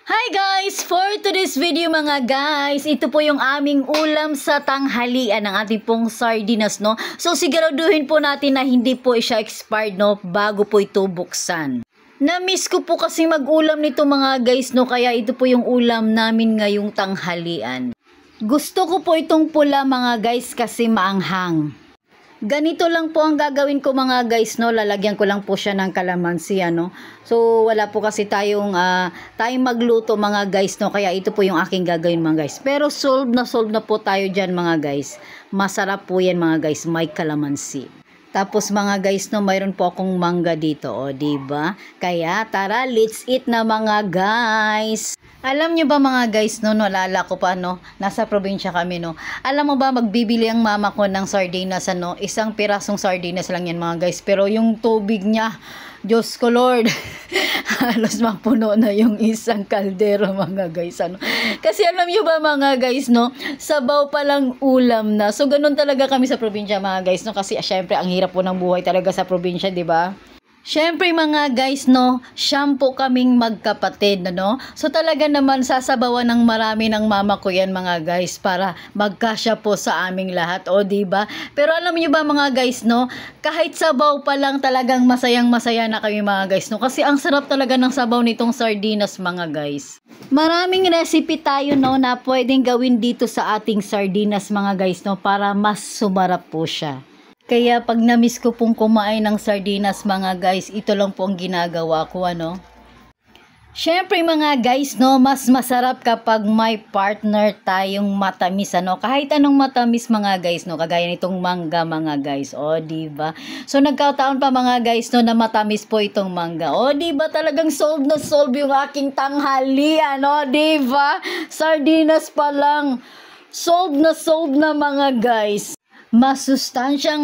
Hi guys! For today's video mga guys, ito po yung aming ulam sa tanghalian ng ating pong sardinas, no? So siguraduhin po natin na hindi po siya expired, no? Bago po ito buksan. Na-miss ko po kasi mag-ulam nito mga guys, no? Kaya ito po yung ulam namin ngayong tanghalian. Gusto ko po itong pula mga guys kasi maanghang. Ganito lang po ang gagawin ko mga guys, no? Lalagyan ko lang po siya ng kalamansi, ano? So, wala po kasi tayong magluto mga guys, no? Kaya ito po yung aking gagawin mga guys. Pero solve na po tayo dyan mga guys. Masarap po yan mga guys, may kalamansi. Tapos mga guys, no, mayroon po akong mangga dito, o, diba? Kaya tara, let's eat na mga guys. Alam nyo ba mga guys, no, naalala ko pa, no, nasa probinsya kami, no. Alam mo ba, magbibili ang mama ko ng sardinas, ano, isang pirasong sardinas lang yan mga guys. Pero yung tubig niya, Diyos ko Lord, halos mapuno na yung isang kaldero mga guys, ano. Kasi alam nyo ba mga guys, no, sabaw pa lang ulam na. So ganun talaga kami sa probinsya mga guys, no, kasi syempre ang hirap po ng buhay talaga sa probinsya, di ba? Siyempre mga guys, no, shampoo kaming magkapatid, no? So talaga naman sasabawan ng marami ng mama ko yan mga guys para magkasya po sa aming lahat, o diba? Pero alam niyo ba mga guys, no, kahit sabaw pa lang talagang masayang-masaya na kami mga guys, no? Kasi ang sarap talaga ng sabaw nitong sardinas mga guys. Maraming recipe tayo, no, na pwedeng gawin dito sa ating sardinas mga guys, no, para mas sumarap po siya. Kaya pag na-miss ko pong kumain ng sardinas mga guys, ito lang po ang ginagawa ko, ano. Syempre mga guys, no, mas masarap kapag may partner tayong matamis, ano. Kahit anong matamis mga guys, no, kagaya nitong mangga mga guys, o diba? So nagkataon pa mga guys, no, na matamis po itong mangga. O diba, talagang solve na solve yung aking tanghalian, no, diba? Sardinas pa lang. Solve na mga guys. Masustansya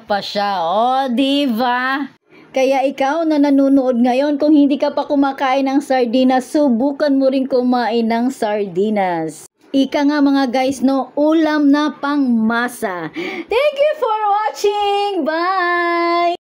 pa siya. O, diba? Kaya ikaw na nanonood ngayon, kung hindi ka pa kumakain ng sardinas, subukan mo rin kumain ng sardinas. Ika nga mga guys, no, ulam na pang masa. Thank you for watching. Bye!